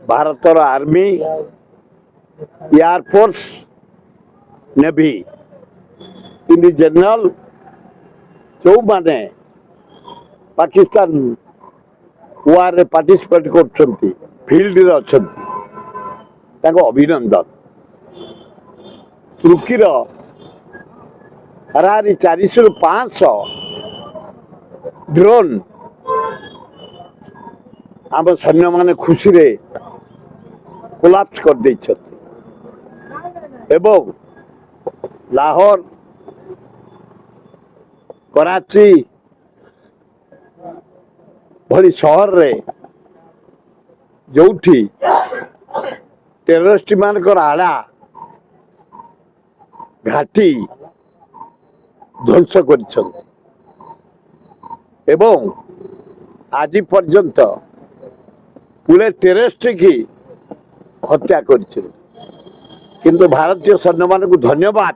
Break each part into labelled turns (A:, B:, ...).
A: ଭାରତର army, air force, navy ତିନି general ଯେଉଁମାନେ ପାକିସ୍ତାନ ୱାର୍ରେ ପାର୍ଟିସିପେଟ୍ କରୁଛନ୍ତି, ଫିଲ୍ଡରେ ଅଛନ୍ତି, ତାଙ୍କ ଅଭିନନ୍ଦନ। ତୁର୍କୀର ହାରାହାରି 400ରୁ 500 ଡ୍ରୋନ୍ ଆମ ସୈନ୍ୟମାନେ ଖୁସିରେ କୋଲାପ୍ସ କରିଦେଇଛନ୍ତି ଏବଂ ଲାହୋର, କରାଚି ଭଳି ସହରରେ ଯେଉଁଠି ଟେରରିଷ୍ଟ ମାନଙ୍କର ଆଡା ଘାଟି ଧ୍ୱଂସ କରିଛନ୍ତି ଏବଂ ଆଜି ପର୍ଯ୍ୟନ୍ତ ପୁଳେ ଟେରରିଷ୍ଟ କି ହତ୍ୟା କରିଛନ୍ତି। କିନ୍ତୁ ଭାରତୀୟ ସୈନ୍ୟମାନଙ୍କୁ ଧନ୍ୟବାଦ,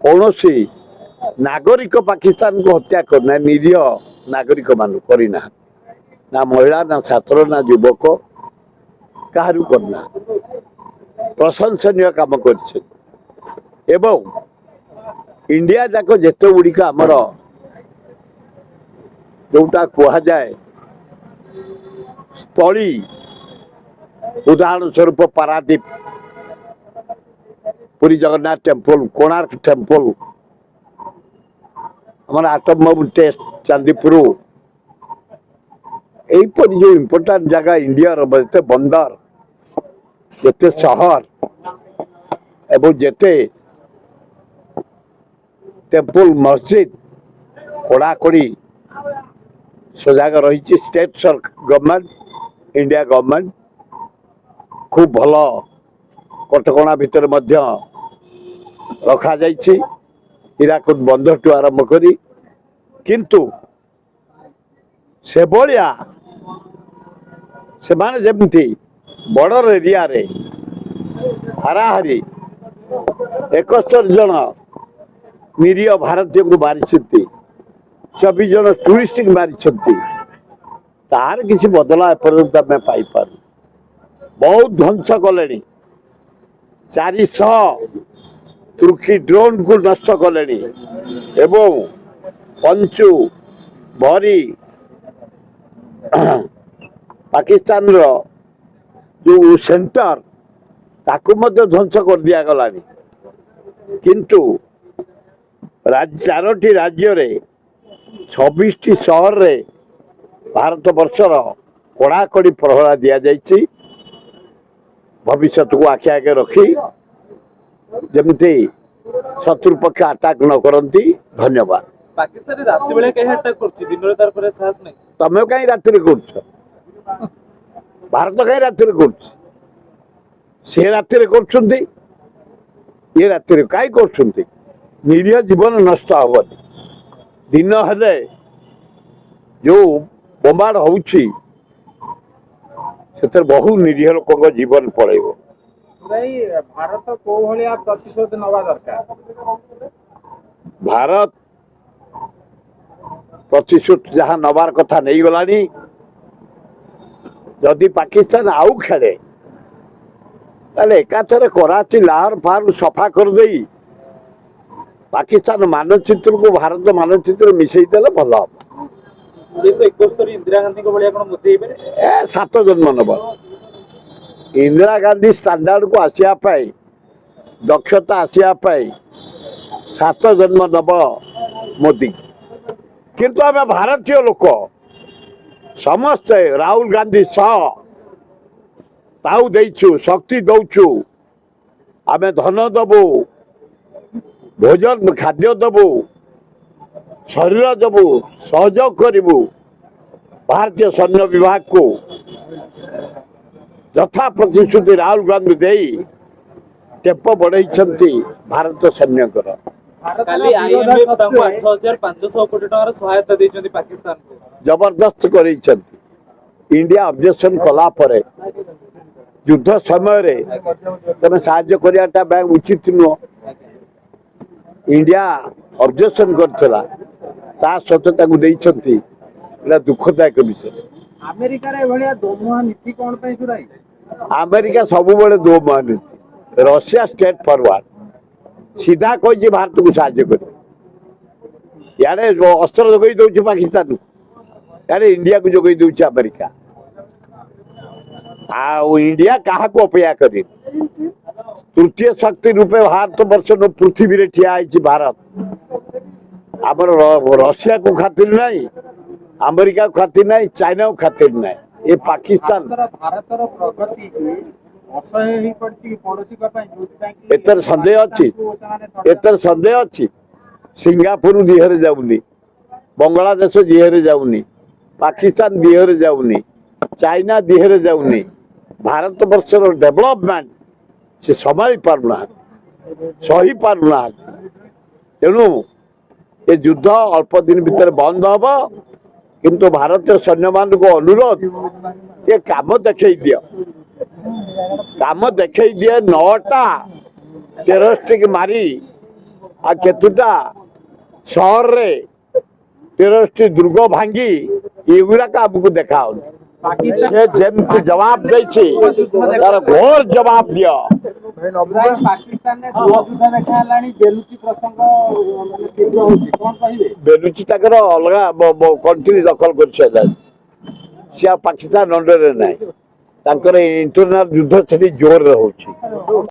A: କୌଣସି ନାଗରିକ ପାକିସ୍ତାନକୁ ହତ୍ୟା କରିନାହିଁ, ନିରୀହ ନାଗରିକ ମାନଙ୍କୁ କରିନାହାନ୍ତି, ନା ମହିଳା, ନା ଛାତ୍ର, ନା ଯୁବକ, କାହାକୁ କରିନାହାନ୍ତି। ପ୍ରଶଂସନୀୟ କାମ କରିଛନ୍ତି ଏବଂ ଇଣ୍ଡିଆ ଯାକ ଯେତେ ଗୁଡ଼ିକ ଆମର ଯୋଉଟା କୁହାଯାଏ ସ୍ଥଳୀ, ଉଦାହରଣ ସ୍ୱରୂପ ପାରାଦୀପ, ପୁରୀ ଜଗନ୍ନାଥ ଟେମ୍ପଲ, କୋଣାର୍କ ଟେମ୍ପଲ, ଆମର ଆଟମ ବମ୍ ଟେଷ୍ଟ ଚାନ୍ଦିପୁର, এইপରି ଯେଉଁ ଇମ୍ପୋର୍ଟାଣ୍ଟ ଜାଗା ଇଣ୍ଡିଆର, ଯେତେ ବନ୍ଦର, ଯେତେ ସହର ଏବଂ ଯେତେ ଟେମ୍ପଲ, ମସଜିଦ କଡ଼ାକଡ଼ି ସଜାଗ ରହିଛି। ଷ୍ଟେଟ୍ ଗଭର୍ଣ୍ଣମେଣ୍ଟ, ଇଣ୍ଡିଆ ଗଭର୍ଣ୍ଣମେଣ୍ଟ ଖୁବ୍ ଭଲ କଟକଣା ଭିତରେ ମଧ୍ୟ ରଖାଯାଇଛି, ହୀରାକୁଦ ବନ୍ଧଠୁ ଆରମ୍ଭ କରି। କିନ୍ତୁ ସେଭଳିଆ ସେମାନେ ଯେମିତି ବର୍ଡର ଏରିଆରେ ହାରାହାରି 71 ଜଣ ନିରୀହ ଭାରତୀୟଙ୍କୁ ମାରିଛନ୍ତି, 24 ଜଣ ଟୁରିଷ୍ଟଙ୍କୁ ମାରିଛନ୍ତି, ତାହାର କିଛି ବଦଲା ଏପର୍ଯ୍ୟନ୍ତ ଆମେ ପାଇପାରୁ। ବହୁତ ଧ୍ୱଂସ କଲେଣି, 400 ତୁର୍କୀ ଡ୍ରୋନ୍କୁ ନଷ୍ଟ କଲେଣି ଏବଂ ପଞ୍ଚୁ, ଭରି ପାକିସ୍ତାନର ଯେଉଁ ସେଣ୍ଟର ତାକୁ ମଧ୍ୟ ଧ୍ୱଂସ କରିଦିଆଗଲାଣି। କିନ୍ତୁ 4ଟି ରାଜ୍ୟରେ 26ଟି ସହରରେ ଭାରତ ବର୍ଷର କଡ଼ାକଡ଼ି ପ୍ରହରା ଦିଆଯାଇଛି, ଭବିଷ୍ୟତକୁ ଆଖି ଆଗରେ ରଖି ଯେମିତି ଶତ୍ରୁ ପକ୍ଷ ଆଟାକ୍ ନ କରନ୍ତି। ଧନ୍ୟବାଦ।
B: ପାକିସ୍ତାନ ରାତି ବେଳେ କାହିଁ ଆଟାକ୍ କରୁଛି, ଦିନରେ ତାର ପରେ ସାହସ ନାହିଁ।
A: ତମେ କାହିଁ ରାତିରେ କରୁଛ? ଭାରତ କାହିଁ ରାତିରେ କରୁଛି? ସେ ରାତିରେ କରୁଛନ୍ତି, ଇଏ ରାତିରେ କାହିଁ କରୁଛନ୍ତି? ନିରୀହ ଜୀବନ ନଷ୍ଟ ହବନି। ଦିନ ହେଲେ ଯୋଉ ବୋମାଡ ହଉଛି ସେଥିରେ ବହୁ ନିରୀହ ଲୋକଙ୍କ ଜୀବନ ପଳେଇବ।
B: ଭାରତ କୋଉ ଭଳିଆ ପ୍ରତିଶୋଧ ନେବା ଦରକାର?
A: ଭାରତ ପ୍ରତିଶୋଧ ଯାହା ନେବାର କଥା ନେଇଗଲାଣି। ଯଦି ପାକିସ୍ତାନ ଆଉ ଖେଳେ ତାହେଲେ ଏକାଥରେ କରାଚି, ଲାହୋର ଫାହୋର ସଫା କରିଦେଇ ପାକିସ୍ତାନ ମାନଚିତ୍ରକୁ ଭାରତ ମାନଚିତ୍ର ମିଶେଇ ଦେଲେ ଭଲ ହବ।
B: 1971 ଇନ୍ଦିରା ଗାନ୍ଧୀଙ୍କ ଭଳିଆ କଣ ମୋଦି ହେଇପାରେ?
A: 7 ଜନ୍ମ ନେବ। ଇନ୍ଦିରା ଗାନ୍ଧୀ ଷ୍ଟାଣ୍ଡାର୍ଡକୁ ଆସିବା ପାଇଁ, ଦକ୍ଷତା ଆସିବା ପାଇଁ 7 ଜନ୍ମ ନେବ ମୋଦି। କିନ୍ତୁ ଆମେ ଭାରତୀୟ ଲୋକ ସମସ୍ତେ ରାହୁଲ ଗାନ୍ଧୀ ସହ ତାଉ ଦେଇଛୁ, ଶକ୍ତି ଦଉଛୁ, ଆମେ ଧନ ଦେବୁ, ଭୋଜନ ଖାଦ୍ୟ ଦେବୁ, ଶରୀର ଦେବୁ, ସହଯୋଗ କରିବୁ। ଭାରତୀୟ ସୈନ୍ୟ ବିଭାଗକୁ ଯଥା ପ୍ରତିଶ୍ରୁତି ରାହୁଲ ଗାନ୍ଧୀ ଦେଇ ଟେମ୍ପୋ ବଢେଇଛନ୍ତି ଭାରତ ସୈନ୍ୟଙ୍କର।
B: କାଲି IMF ତାଙ୍କୁ 8,500 କୋଟି ଟଙ୍କାର ସହାୟତା ଦେଇଛନ୍ତି ପାକିସ୍ତାନକୁ।
A: ଜବରଦସ୍ତ କରେଇଛନ୍ତି। ଇଣ୍ଡିଆ ଅବଜେକ୍ସନ କଲା ପରେ ଯୁଦ୍ଧ ସମୟରେ ତମେ ସାହାଯ୍ୟ କରିବାଟା ଉଚିତ ନୁହଁ। ଇଣ୍ଡିଆ ଅବଜେକ୍ସନ କରିଥିଲା, ତା ସତ୍ତ୍ୱେ ତାଙ୍କୁ ଦେଇଛନ୍ତି, ଏଇଟା ଦୁଃଖଦାୟକ ବିଷୟ।
B: ଆମେରିକାରେ ଏଭଳିଆ ଦୋମୁହାଁ ନୀତି କଣ ପାଇଁ ସୁରାଇ?
A: ଆମେରିକା ସବୁବେଳେ ଦୋ ମହାନୀତି, ରଷିଆ ଷ୍ଟେଟ୍ ଫରୱାର୍ଡ, ସିଧା କହିଛି ଭାରତକୁ ସାହାଯ୍ୟ କରିବ। ଇଆଡେ ଅସ୍ତ୍ର ଯୋଗାଇ ଦଉଛି ପାକିସ୍ତାନକୁ, ଇଆଡେ ଇଣ୍ଡିଆକୁ ଯୋଗାଇ ଦଉଛି ଆମେରିକା। ଆଉ ଇଣ୍ଡିଆ କାହାକୁ ଅପେକ୍ଷା କରିନି। ତୃତୀୟ ଶକ୍ତି ରୂପେ ଭାରତ ବର୍ଷ ପୃଥିବୀରେ ଠିଆ ହେଇଛି ଭାରତ। ଆମର ରଷିଆକୁ ଖାତିର ନାହିଁ, ଆମେରିକାକୁ ଖାତିର ନାହିଁ, ଚାଇନାକୁ ଖାତିର ନାହିଁ। ଏ ପାକିସ୍ତାନ
B: ଭାରତର ପ୍ରଗତି ଅସହ୍ୟ ହେଇପଡିଛି ପଡୋଶୀଙ୍କ ପାଇଁ, ଯୋଉଥିପାଇଁ କି
A: ଏଥିରେ ସନ୍ଦେହ ଅଛି, ଏଥିରେ ସନ୍ଦେହ ଅଛି। ସିଙ୍ଗାପୁର ଦିହରେ ଯାଉନି, ବାଂଲାଦେଶ ଦିହରେ ଯାଉନି, ପାକିସ୍ତାନ ଦିହରେ ଯାଉନି, ଚାଇନା ଦିହରେ ଯାଉନି। ଭାରତ ବର୍ଷର ଡେଭଲପମେଣ୍ଟ ସେ ସମ୍ଭାଳି ପାରୁନାହାନ୍ତି, ସହି ପାରୁନାହାନ୍ତି। ତେଣୁ ଏ ଯୁଦ୍ଧ ଅଳ୍ପ ଦିନ ଭିତରେ ବନ୍ଦ ହବ। କିନ୍ତୁ ଭାରତୀୟ ସୈନ୍ୟମାନଙ୍କୁ ଅନୁରୋଧ, ଏ କାମ ଦେଖେଇ ଦିଅ, କାମ ଦେଖେଇ ଦିଅ। 9ଟା ଟେରରିଷ୍ଟ ମାରି ଆଉ କେତୁଟା ସହରରେ ଟେରରିଷ୍ଟ ଦୁର୍ଗ ଭାଙ୍ଗି ଏଗୁଡାକ ଆମକୁ ଦେଖାଉନି। ସେ ଯେମିତି ଜବାବ ଦେଇଛି ତାର ଘୋର ଜବାବ ଦିଅ।
B: ପାକିସ୍ତାନରେ ଯୁଦ୍ଧ ଦେଖା ହେଲାଣି, ବେଲୁଚି ପ୍ରସଙ୍ଗ ମାନେ ତୀବ୍ର ହଉଛି, କଣ କହିବେ?
A: ବେଲୁଚି ତାଙ୍କର ଅଲଗା କଣ୍ଟ୍ରି ଦଖଲ କରିସାରିଲାଣି। ସେ ଆଉ ପାକିସ୍ତାନ ଅଣ୍ଡରରେ ନାହିଁ। ତାଙ୍କର ଇଣ୍ଟରନାଲ ଯୁଦ୍ଧ ସେଠି ଜୋରରେ ହଉଛି।